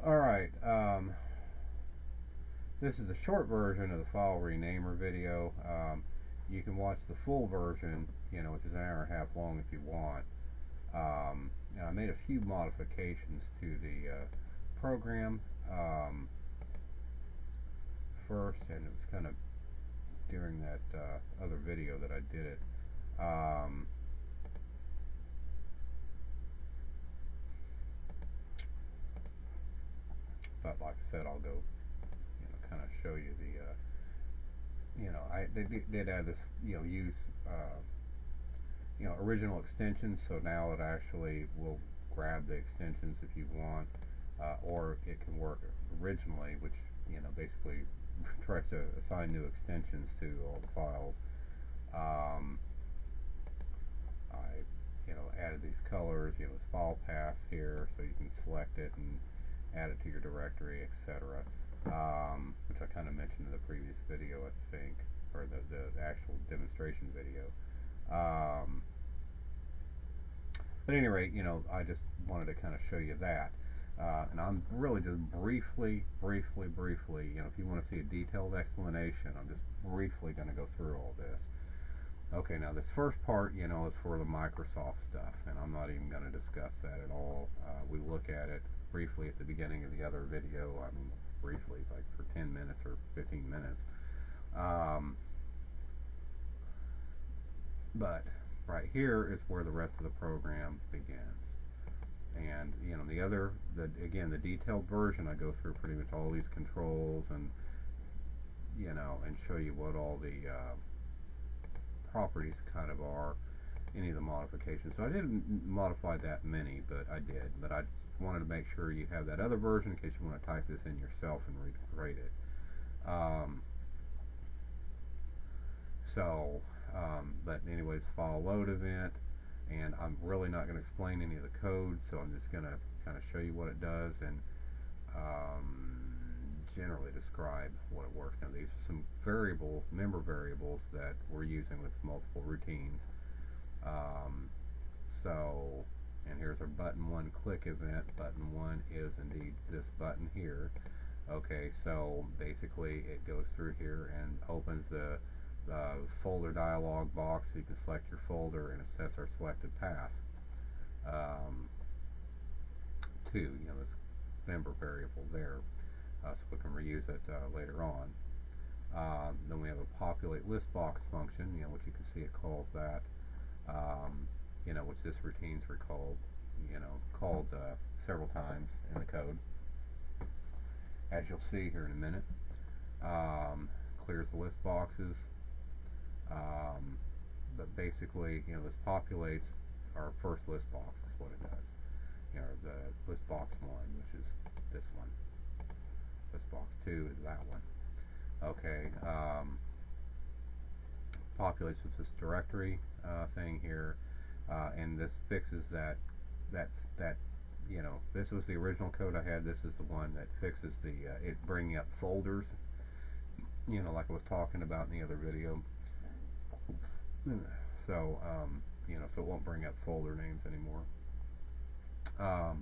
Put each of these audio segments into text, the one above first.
Alright, this is a short version of the file renamer video. You can watch the full version, which is an hour and a half long if you want. And I made a few modifications to the program first, and it was kind of during that other video that I did it. But like I said, I'll go, kind of show you the, they did add this, use, original extensions. So now it actually will grab the extensions if you want, or it can work originally, which, basically tries to assign new extensions to all the files. I, added these colors, this file path here, so you can select it and add it to your directory, etc. Which I kind of mentioned in the previous video, I think, or the actual demonstration video. But at any rate, I just wanted to kind of show you that. And I'm really just briefly, if you want to see a detailed explanation, I'm just briefly going to go through all this. Okay, now this first part, is for the Microsoft stuff, and I'm not even going to discuss that at all. We look at it briefly at the beginning of the other video. I mean, briefly, like for 10 minutes or 15 minutes. But right here is where the rest of the program begins. And again, the detailed version, I go through pretty much all these controls and and show you what all the properties kind of are, any of the modifications. So I didn't modify that many, but I did. But I wanted to make sure you have that other version in case you want to type this in yourself and rate it. But anyways, file load event, and I'm really not going to explain any of the code, so I'm just going to kind of show you what it does and generally describe what it works. Now these are some member variables that we're using with multiple routines. And here's our button 1 click event. Button 1 is indeed this button here. Okay, so basically it goes through here and opens the folder dialog box, so you can select your folder and it sets our selected path to this member variable there, so we can reuse it later on. Then we have a populate list box function, which you can see it calls that, which this routine's called several times in the code, as you'll see here in a minute. Clears the list boxes, but basically, this populates our first list box is what it does. The list box 1, which is this one. List box 2 is that one. Okay, populates with this directory thing here, and this fixes that this was the original code I had. This is the one that fixes the it bringing up folders, like I was talking about in the other video. So so it won't bring up folder names anymore, or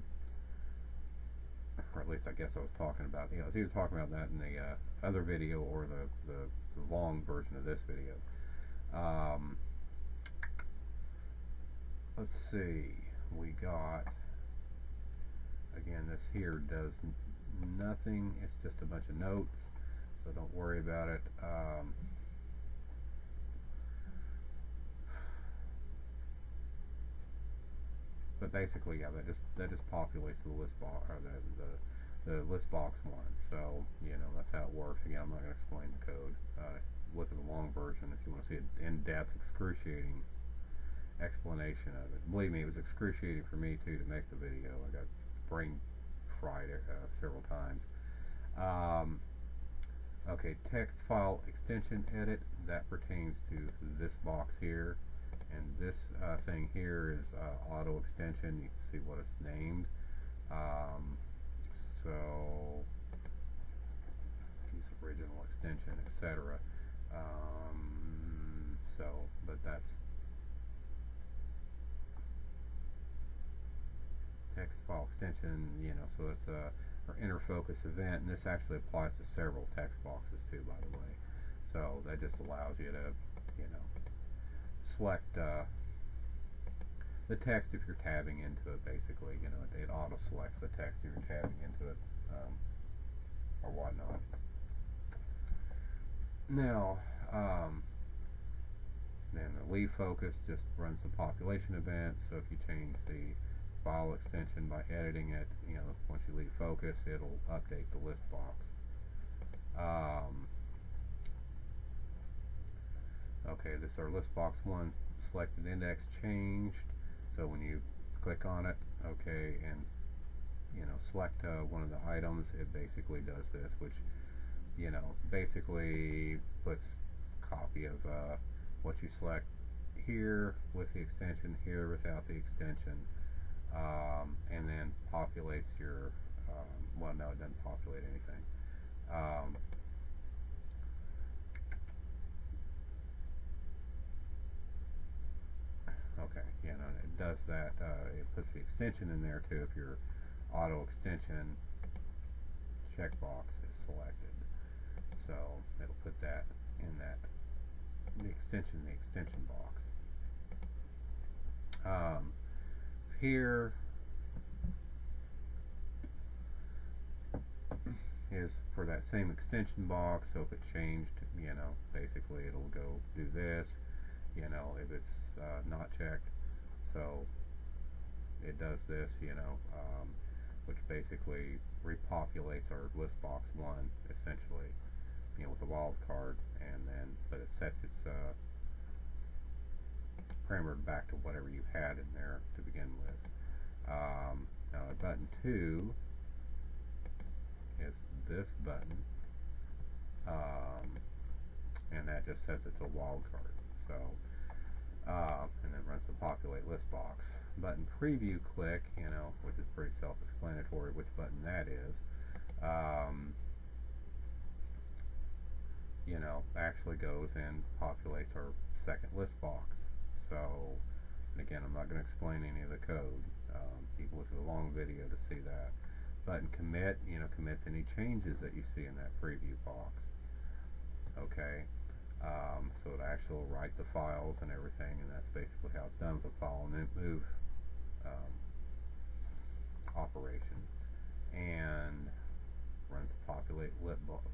at least I guess I was talking about, I was either talking about that in the other video or the long version of this video. Let's see, we got, again, this here does nothing, it's just a bunch of notes, so don't worry about it. But basically, yeah, that just populates the list box, or the list box 1. So that's how it works. Again, I'm not going to explain the code. Look at the long version if you want to see an in-depth, excruciating explanation of it. Believe me, it was excruciating for me too to make the video. I got brain fried several times. Okay, text file extension edit, that pertains to this box here. And this thing here is auto extension. You can see what it's named. So use original extension, etc. But that's text file extension. So it's or inner focus event, and this actually applies to several text boxes too, by the way. So that just allows you to, select the text if you're tabbing into it. Basically, it auto selects the text if you're tabbing into it, or whatnot. Now, then the leave focus just runs the population event. So if you change the file extension by editing it, once you leave focus, it'll update the list box. Okay, this is our list box 1 selected index changed. So when you click on it, okay, and select one of the items, it basically does this, which basically puts a copy of what you select here with the extension, here without the extension, and then populates your well, no, it doesn't populate anything. Okay, it does that. It puts the extension in there too if your auto extension checkbox is selected. So it'll put that in the extension box. Here is for that same extension box. So if it changed, basically it'll go do this. If it's not checked, so it does this, which basically repopulates our list box 1 essentially, with the wildcard, and then but it sets its parameter back to whatever you had in there to begin with. Now button 2 is this button, and that just sets it to a wildcard. So and then runs the populate list box. Button preview click, which is pretty self-explanatory which button that is, actually goes and populates our second list box. So, and again, I'm not going to explain any of the code. You can look at the long video to see that. Button commit, commits any changes that you see in that preview box. Okay. So it actually will write the files and everything, and that's basically how it's done with the file and then move operation, and runs the populate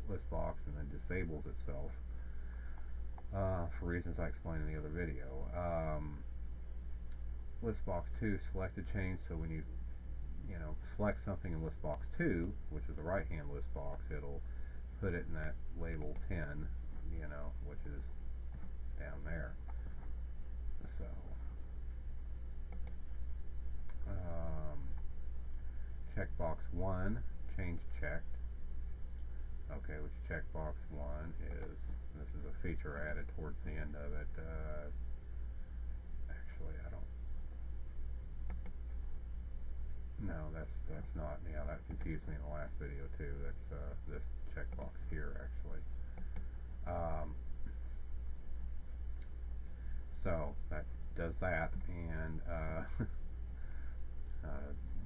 list box and then disables itself for reasons I explained in the other video. List box 2 selected change, so when you select something in list box 2, which is the right hand list box, it'll put it in that label 10, which is down there. So checkbox 1, change checked. Okay, which checkbox 1 is, this is a feature added towards the end of it. Actually, I don't, no, that's not, that confused me in the last video too. That's this checkbox here actually. So that does that, and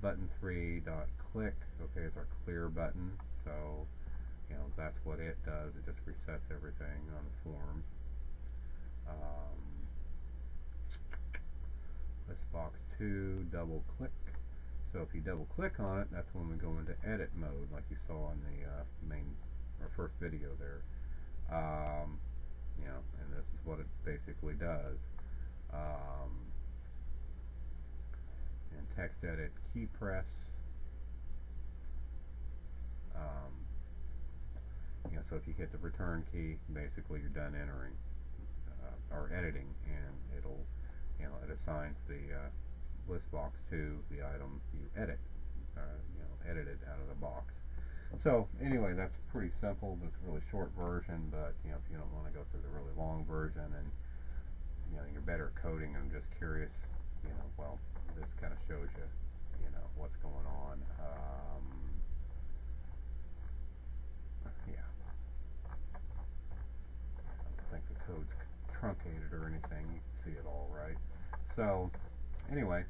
button 3 dot click, okay, is our clear button. So that's what it does. It just resets everything on the form. List box 2, double click. So if you double click on it, that's when we go into edit mode, like you saw in the our first video there. And this is what it basically does. And text edit key press. So if you hit the return key, basically you're done entering or editing, and it'll, it assigns the list box to the item you edit, edited out of the box. So anyway, that's pretty simple. It's a really short version, but if you don't want to go through the really long version and you're better at coding and just curious, well, this kind of shows you, what's going on. Yeah, I don't think the code's truncated or anything. You can see it all right. So anyway.